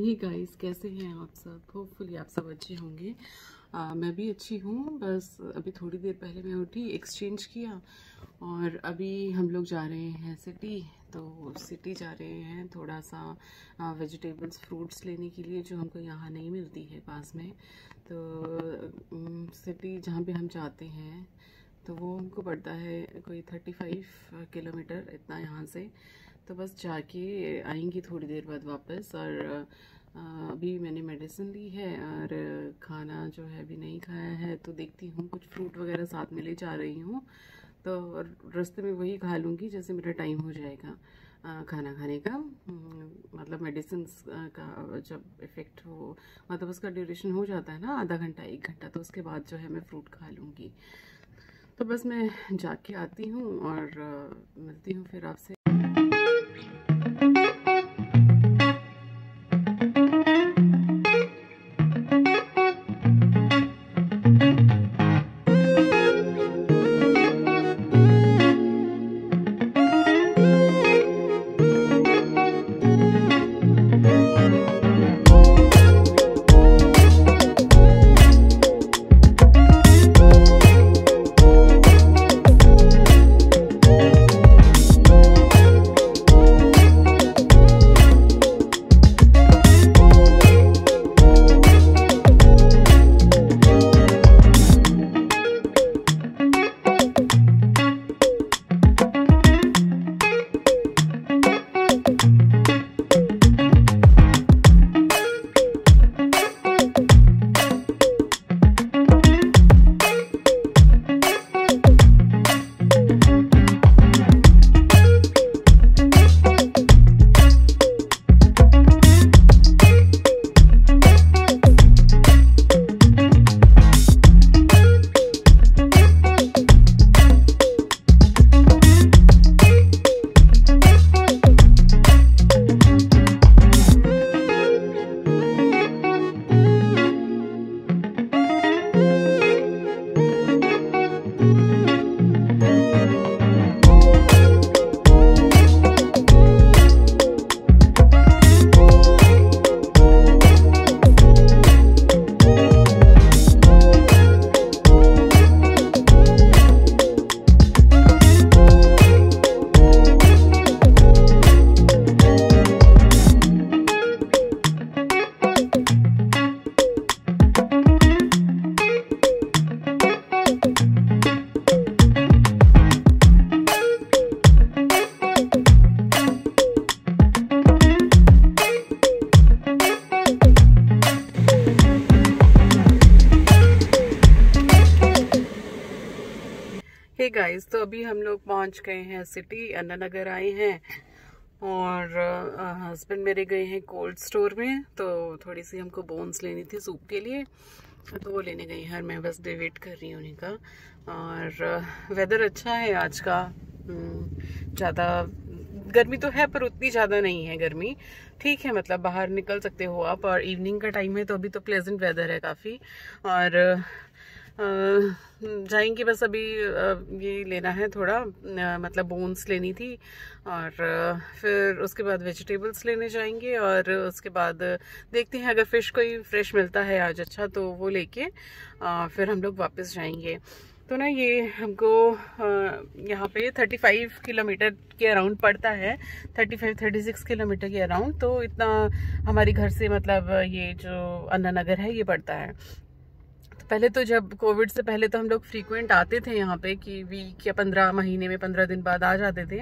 Hey guys, कैसे हैं आप सब। होपफुली आप सब अच्छे होंगे। मैं भी अच्छी हूँ। बस अभी थोड़ी देर पहले मैं उठी, एक्सचेंज किया और अभी हम लोग जा रहे हैं सिटी। तो सिटी जा रहे हैं थोड़ा सा वेजिटेबल्स फ्रूट्स लेने के लिए, जो हमको यहाँ नहीं मिलती है पास में। तो सिटी जहाँ पे हम जाते हैं तो वो हमको पड़ता है कोई 35 किलोमीटर इतना यहाँ से। तो बस जाके आएंगी थोड़ी देर बाद वापस। और अभी मैंने मेडिसिन ली है और खाना जो है अभी नहीं खाया है, तो देखती हूँ कुछ फ्रूट वगैरह साथ में ले जा रही हूँ। तो रास्ते में वही खा लूँगी जैसे मेरा टाइम हो जाएगा खाना खाने का। मतलब मेडिसिन का जब इफ़ेक्ट हो, मतलब उसका ड्यूरेशन हो जाता है ना आधा घंटा 1 घंटा, तो उसके बाद जो है मैं फ्रूट खा लूँगी। तो बस मैं जाके आती हूँ और मिलती हूँ फिर आपसे। हे गाइस, तो अभी हम लोग पहुंच गए हैं सिटी, अन्ना नगर आए हैं। और हस्बैंड मेरे गए हैं कोल्ड स्टोर में, तो थोड़ी सी हमको बोन्स लेनी थी सूप के लिए, तो वो लेने गई हैं। मैं बस वेट कर रही हूँ उन्हीं का। और वेदर अच्छा है आज का। ज़्यादा गर्मी तो है पर उतनी ज़्यादा नहीं है गर्मी, ठीक है। मतलब बाहर निकल सकते हो आप, और इवनिंग का टाइम है तो अभी तो प्लेजेंट वेदर है काफ़ी। और जाएंगे बस अभी ये लेना है थोड़ा, मतलब बोन्स लेनी थी। और फिर उसके बाद वेजिटेबल्स लेने जाएंगे, और उसके बाद देखते हैं अगर फ़िश कोई फ्रेश मिलता है आज अच्छा तो वो लेके फिर हम लोग वापस जाएंगे। तो ना ये हमको यहाँ पे 35 किलोमीटर के अराउंड पड़ता है, 35-36 किलोमीटर के अराउंड। तो इतना हमारे घर से मतलब ये जो अन्ना नगर है ये पड़ता है। पहले तो जब कोविड से पहले तो हम लोग फ्रीक्वेंट आते थे यहाँ पे, कि वीक या 15 महीने में 15 दिन बाद आ जाते थे।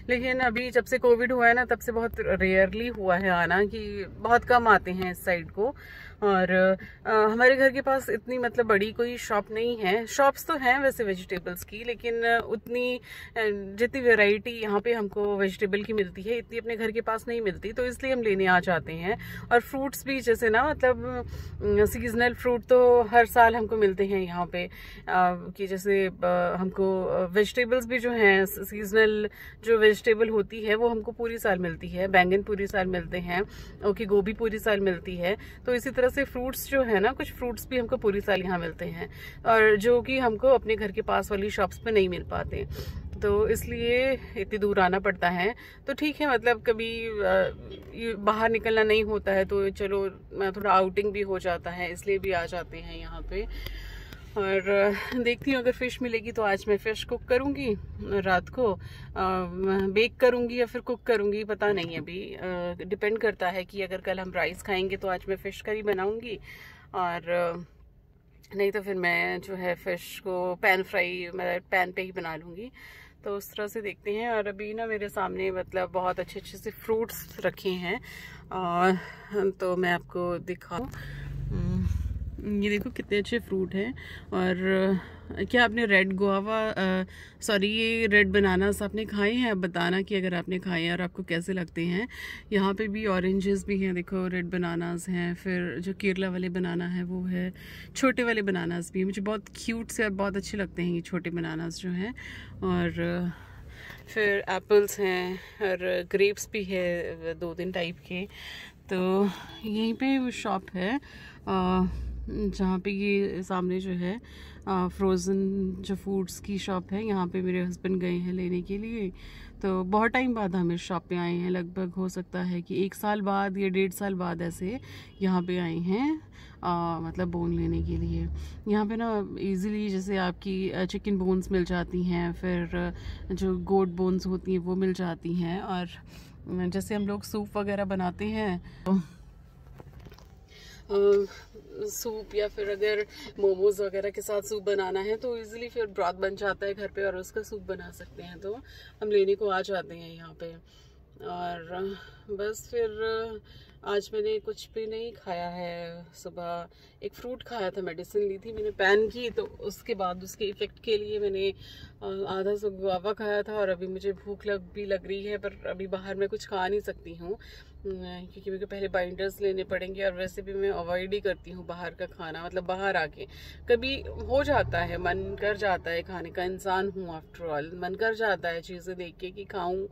लेकिन अभी जब से कोविड हुआ है ना, तब से बहुत रेयरली हुआ है आना, कि बहुत कम आते हैं इस साइड को। और हमारे घर के पास इतनी मतलब बड़ी कोई शॉप नहीं है। शॉप्स तो हैं वैसे वेजिटेबल्स की, लेकिन उतनी जितनी वैरायटी यहाँ पे हमको वेजिटेबल की मिलती है इतनी अपने घर के पास नहीं मिलती, तो इसलिए हम लेने आ जाते हैं। और फ्रूट्स भी जैसे ना, मतलब सीजनल फ्रूट तो हर साल हमको मिलते हैं यहाँ पे, कि जैसे हमको वेजिटेबल्स भी जो हैं सीजनल, जो वेजिटेबल होती है वो हमको पूरी साल मिलती है। बैंगन पूरी साल मिलते हैं, ओके, गोभी पूरी साल मिलती है। तो इसी तरह से फ्रूट्स जो है ना, कुछ फ्रूट्स भी हमको पूरी साल यहाँ मिलते हैं, और जो कि हमको अपने घर के पास वाली शॉप्स पे नहीं मिल पाते। तो इसलिए इतनी दूर आना पड़ता है। तो ठीक है, मतलब कभी बाहर निकलना नहीं होता है तो चलो थोड़ा आउटिंग भी हो जाता है, इसलिए भी आ जाते हैं यहाँ पे। और देखती हूँ अगर फ़िश मिलेगी तो आज मैं फ़िश कुक करूँगी, रात को बेक करूँगी या फिर कुक करूँगी, पता नहीं अभी डिपेंड करता है कि अगर कल हम राइस खाएंगे तो आज मैं फ़िश करी बनाऊँगी, और नहीं तो फिर मैं जो है फ़िश को पैन फ्राई मैं पैन पे ही बना लूँगी। तो उस तरह से देखते हैं। और अभी ना मेरे सामने मतलब बहुत अच्छे अच्छे से फ्रूट्स रखे हैं, और तो मैं आपको दिखाऊँ। ये देखो कितने अच्छे फ्रूट हैं। और क्या आपने रेड गुआवा सॉरी ये रेड बनानास आपने खाए हैं? आप बताना कि अगर आपने खाए हैं और आपको कैसे लगते हैं। यहाँ पे भी ऑरेंजेस भी हैं, देखो रेड बनानास हैं, फिर जो केरला वाले बनाना है वो है, छोटे वाले बनानास भी हैं। मुझे बहुत क्यूट से और बहुत अच्छे लगते हैं ये छोटे बनानास जो हैं। और फिर एप्पल्स हैं और ग्रेप्स भी है 2-3 टाइप के। तो यहीं पे वो शॉप है जहाँ पे ये सामने जो है फ्रोज़न जो फूड्स की शॉप है, यहाँ पे मेरे हस्बैंड गए हैं लेने के लिए। तो बहुत टाइम बाद हम इस शॉप पे आए हैं, लगभग हो सकता है कि 1 साल बाद या 1.5 साल बाद ऐसे यहाँ पे आए हैं मतलब बोन लेने के लिए। यहाँ पे ना इजीली जैसे आपकी चिकन बोन्स मिल जाती हैं, फिर जो गोट बोन्स होती हैं वो मिल जाती हैं। और जैसे हम लोग सूप वगैरह बनाते हैं तो सूप या फिर अगर मोमोज वगैरह के साथ सूप बनाना है तो इजीली फिर ब्रॉथ बन जाता है घर पे और उसका सूप बना सकते हैं। तो हम लेने को आ जाते हैं यहाँ पे। और बस फिर आज मैंने कुछ भी नहीं खाया है। सुबह एक फ्रूट खाया था, मेडिसिन ली थी मैंने पैन की, तो उसके बाद उसके इफ़ेक्ट के लिए मैंने आधा सा गुआवा खाया था। और अभी मुझे भूख भी लग रही है, पर अभी बाहर मैं कुछ खा नहीं सकती हूँ क्योंकि मुझे पहले बाइंडर्स लेने पड़ेंगे। और वैसे भी मैं अवॉइड ही करती हूँ बाहर का खाना, मतलब बाहर आके कभी हो जाता है, मन कर जाता है खाने का, इंसान हूँ आफ्टर ऑल, मन कर जाता है चीज़ें देख के कि खाऊँ।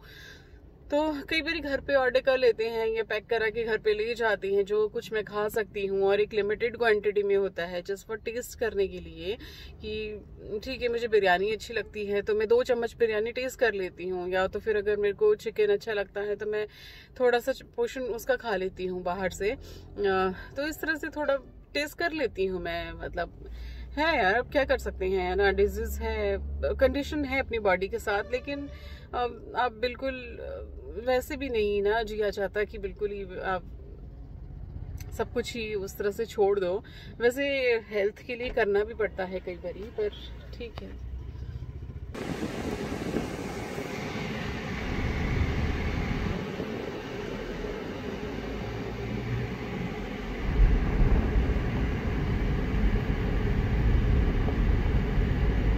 तो कई बार घर पे ऑर्डर कर लेते हैं या पैक करा के घर पे ले जाते हैं जो कुछ मैं खा सकती हूँ, और एक लिमिटेड क्वांटिटी में होता है जस्ट फॉर टेस्ट करने के लिए कि ठीक है मुझे बिरयानी अच्छी लगती है तो मैं 2 चम्मच बिरयानी टेस्ट कर लेती हूँ, या तो फिर अगर मेरे को चिकन अच्छा लगता है तो मैं थोड़ा सा पोर्शन उसका खा लेती हूँ बाहर से। तो इस तरह से थोड़ा टेस्ट कर लेती हूँ मैं, मतलब है यार, अब क्या कर सकते हैं ना, डिजीज है, कंडीशन है अपनी बॉडी के साथ। लेकिन आप बिल्कुल वैसे भी नहीं ना जिया जाता कि बिल्कुल ही आप सब कुछ ही उस तरह से छोड़ दो। वैसे हेल्थ के लिए करना भी पड़ता है कई बारी, पर ठीक है।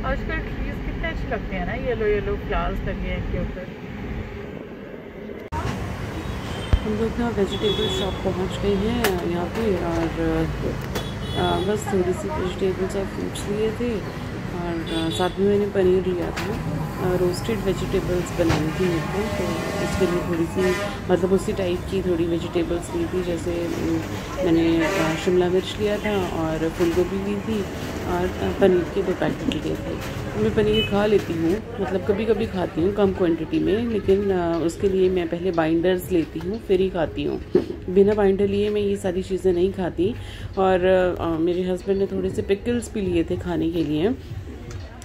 आजकल ट्रीज कितने अच्छे लगते हैं ना, येलो येलो फ्लावर्स लगे हैं इनके ऊपर। हम लोग ना वेजिटेबल शॉप पहुंच गए हैं यहाँ पे, और बस थोड़ी सी वेजिटेबल्स और फ्रूट्स लिए थे, और साथ में मैंने पनीर लिया था। रोस्टेड वेजिटेबल्स बनानी थी मेरे को, तो इसके लिए थोड़ी सी मतलब उसी टाइप की थोड़ी वेजिटेबल्स ली थी। जैसे मैंने शिमला मिर्च लिया था और फूल गोभी ली थी, और पनीर के 2 पैकेट लिए थे। मैं पनीर खा लेती हूँ, मतलब कभी कभी खाती हूँ कम क्वांटिटी में, लेकिन उसके लिए मैं पहले बाइंडर्स लेती हूँ फिर ही खाती हूँ। बिना बाइंडर लिए मैं ये सारी चीज़ें नहीं खाती। और मेरे हस्बैंड ने थोड़े से पिकल्स भी लिए थे खाने के लिए।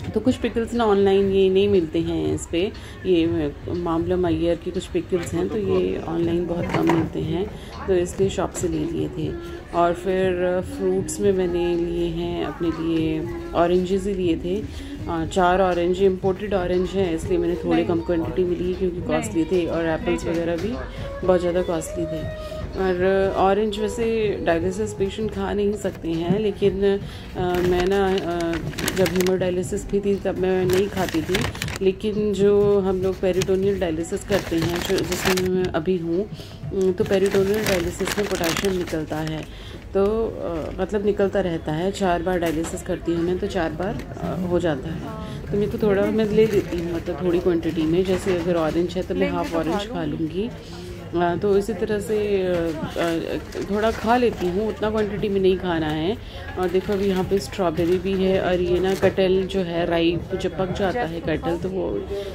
तो कुछ पिकल्स ना ऑनलाइन ये नहीं मिलते हैं, इस पे ये मामला मैयर के कुछ पिकल्स हैं तो ये ऑनलाइन बहुत कम मिलते हैं, तो इसलिए शॉप से ले लिए थे। और फिर फ्रूट्स में मैंने लिए हैं अपने लिए ऑरेंजेस ही लिए थे, 4 ऑरेंज, इम्पोर्टेड ऑरेंज हैं इसलिए मैंने थोड़े कम क्वांटिटी में लिए क्योंकि कॉस्टली थे, और एप्पल्स वगैरह भी बहुत ज़्यादा कॉस्टली थे। और ऑरेंज वैसे डायलिसिस पेशेंट खा नहीं सकते हैं, लेकिन मैं ना जब हीमोडायलिसिस भी थी तब मैं नहीं खाती थी, लेकिन जो हम लोग पेरिटोनियल डायलिसिस करते हैं जो जिसमें मैं अभी हूँ, तो पेरिटोनियल डायलिसिस में पोटेशियम निकलता है, तो मतलब निकलता रहता है। 4 बार डायलिसिस करती हूँ मैं, तो 4 बार हो जाता है। तो मेरे को थोड़ा मैं ले लेती हूँ, मतलब थोड़ी क्वांटिटी में। जैसे अगर ऑरेंज है तो मैं हाफ ऑरेंज खा लूँगी, तो इसी तरह से थोड़ा खा लेती हूँ, उतना क्वांटिटी में नहीं खाना है। और देखो अभी यहाँ पे स्ट्रॉबेरी भी है, और ये ना कटहल जो है राइप जब पक जाता है कटहल तो वो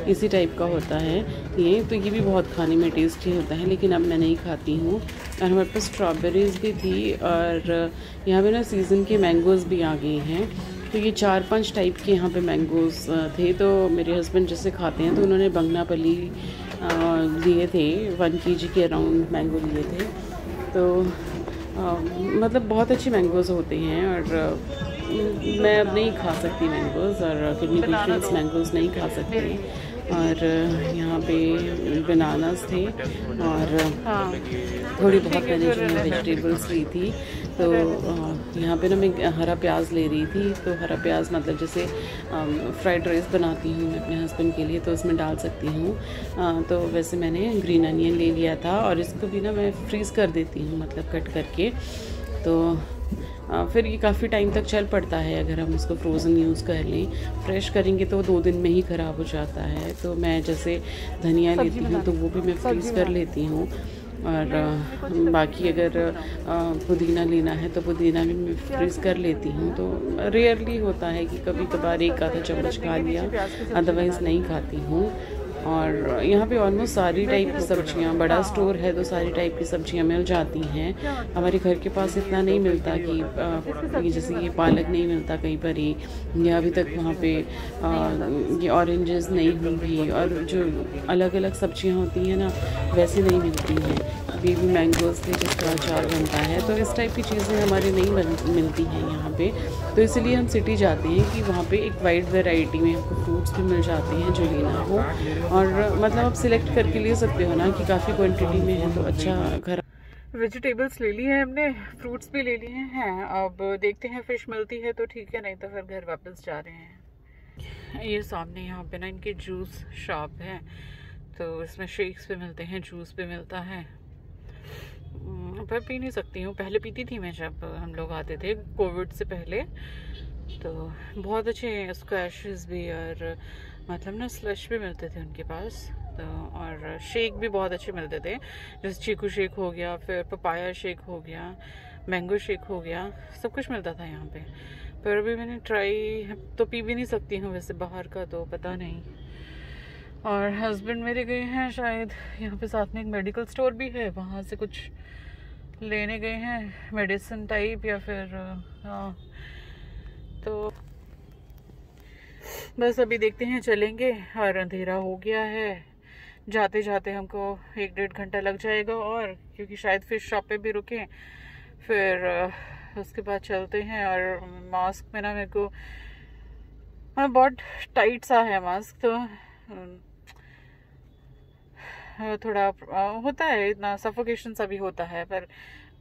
इसी टाइप का होता है ये, तो ये भी बहुत खाने में टेस्टी होता है, लेकिन अब मैं नहीं खाती हूँ। और हमारे पास स्ट्रॉबेरीज़ भी थी, और यहाँ पे ना सीज़न के मैंगोज़ भी आ गए हैं। तो ये 4-5 टाइप के यहाँ पे मैंगोज़ थे। तो मेरे हस्बैंड जैसे खाते हैं तो उन्होंने बंगनापली लिए थे, 1 kg के अराउंड मैंगो लिए थे। तो मतलब बहुत अच्छे मैंगोज़ होते हैं, और मैं अब नहीं खा सकती मैंगोज़, और किडनी पेशेंट्स मैंगोज़ नहीं खा सकते। और यहाँ पे बनानास थे, और थोड़ी बहुत मैंने जो है वेजिटेबल्स ली थी। तो यहाँ पे ना मैं हरा प्याज ले रही थी, तो हरा प्याज मतलब जैसे फ्राइड राइस बनाती हूँ मैं अपने हस्बैंड के लिए तो उसमें डाल सकती हूँ। तो वैसे मैंने ग्रीन अनियन ले लिया था, और इसको भी ना मैं फ्रीज़ कर देती हूँ, मतलब कट करके। तो फिर ये काफ़ी टाइम तक चल पड़ता है अगर हम इसको फ्रोज़न यूज़ कर लें। फ्रेश करेंगे तो 2 दिन में ही ख़राब हो जाता है। तो मैं जैसे धनिया लेती हूँ तो वो भी मैं फ्रीज़ कर लेती हूँ, और बाकी अगर पुदीना लेना है तो पुदीना भी मैं फ्रीज़ कर लेती हूँ। तो रेयरली होता है कि कभी कभार एक आधा चम्मच खा लिया, अदरवाइज़ नहीं खाती हूँ। और यहाँ पे ऑलमोस्ट सारी टाइप की सब्जियाँ, बड़ा स्टोर है तो सारी टाइप की सब्जियाँ मिल जाती हैं। हमारे घर के पास इतना नहीं मिलता कि जैसे ये पालक नहीं मिलता कहीं पर ही, या अभी तक वहाँ पे ये ऑरेंजेस नहीं होंगी, और जो अलग अलग सब्जियाँ होती हैं ना वैसे नहीं मिलती हैं। बेबी मैंगोज़ थे जिसका अचार बनता है, तो इस टाइप की चीज़ें हमारे नहीं मिलती हैं यहाँ पे। तो इसलिए हम सिटी जाते हैं कि वहाँ पे एक वाइड वैरायटी में आपको फ्रूट्स भी मिल जाते हैं जो लेना हो, और मतलब आप सिलेक्ट करके ले सकते हो ना कि काफ़ी क्वांटिटी में है तो अच्छा घर। वेजिटेबल्स ले ली है हमने, फ्रूट्स भी ले लिए हैं। अब देखते हैं फ़िश मिलती है तो ठीक है, नहीं तो फिर घर वापस जा रहे हैं। ये सामने यहाँ पे ना इनकी जूस शॉप है, तो इसमें शेक्स भी मिलते हैं, जूस भी मिलता है। पर पी नहीं सकती हूँ, पहले पीती थी मैं जब हम लोग आते थे कोविड से पहले। तो बहुत अच्छे स्क्वैशेस भी, और मतलब ना स्लश भी मिलते थे उनके पास। तो और शेक भी बहुत अच्छे मिलते थे, जैसे चीकू शेक हो गया, फिर पपाया शेक हो गया, मैंगो शेक हो गया, सब कुछ मिलता था यहाँ पे। पर अभी मैंने ट्राई तो पी भी नहीं सकती हूँ वैसे बाहर का, तो पता नहीं। और हस्बैंड मेरे गए हैं शायद, यहाँ पे साथ में एक मेडिकल स्टोर भी है, वहाँ से कुछ लेने गए हैं मेडिसिन टाइप या फिर हाँ। तो बस अभी देखते हैं चलेंगे, और अंधेरा हो गया है, जाते जाते हमको 1-1.5 घंटा लग जाएगा, और क्योंकि शायद फिश शॉप पे भी रुके, फिर उसके बाद चलते हैं। और मास्क में ना मेरे को बहुत टाइट सा है मास्क, तो थोड़ा होता है, इतना सफोकेशन सा भी होता है। पर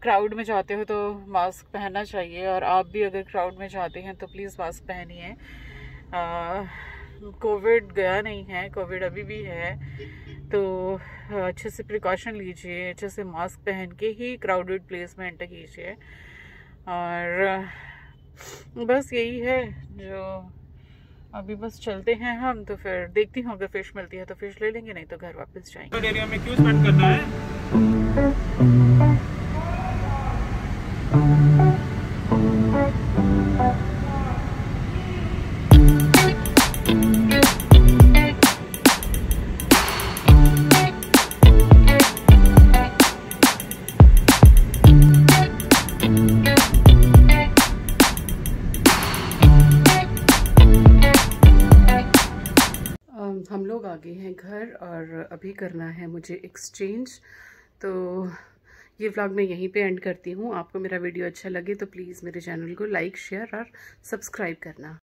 क्राउड में जाते हो तो मास्क पहनना चाहिए, और आप भी अगर क्राउड में जाते हैं तो प्लीज़ मास्क पहनिए। कोविड गया नहीं है, कोविड अभी भी है, तो अच्छे से प्रिकॉशन लीजिए, अच्छे से मास्क पहन के ही क्राउडेड प्लेस में एंटर कीजिए। और बस यही है जो अभी बस चलते हैं हम। तो फिर देखती हूँ अगर फिश मिलती है तो फिश ले लेंगे, नहीं तो घर वापस जाएंगे। एरिया में क्यों स्पेंड करना है? हम लोग आ गए हैं घर, और अभी करना है मुझे एक्सचेंज। तो ये व्लॉग मैं यहीं पे एंड करती हूँ। आपको मेरा वीडियो अच्छा लगे तो प्लीज़ मेरे चैनल को लाइक, शेयर और सब्सक्राइब करना।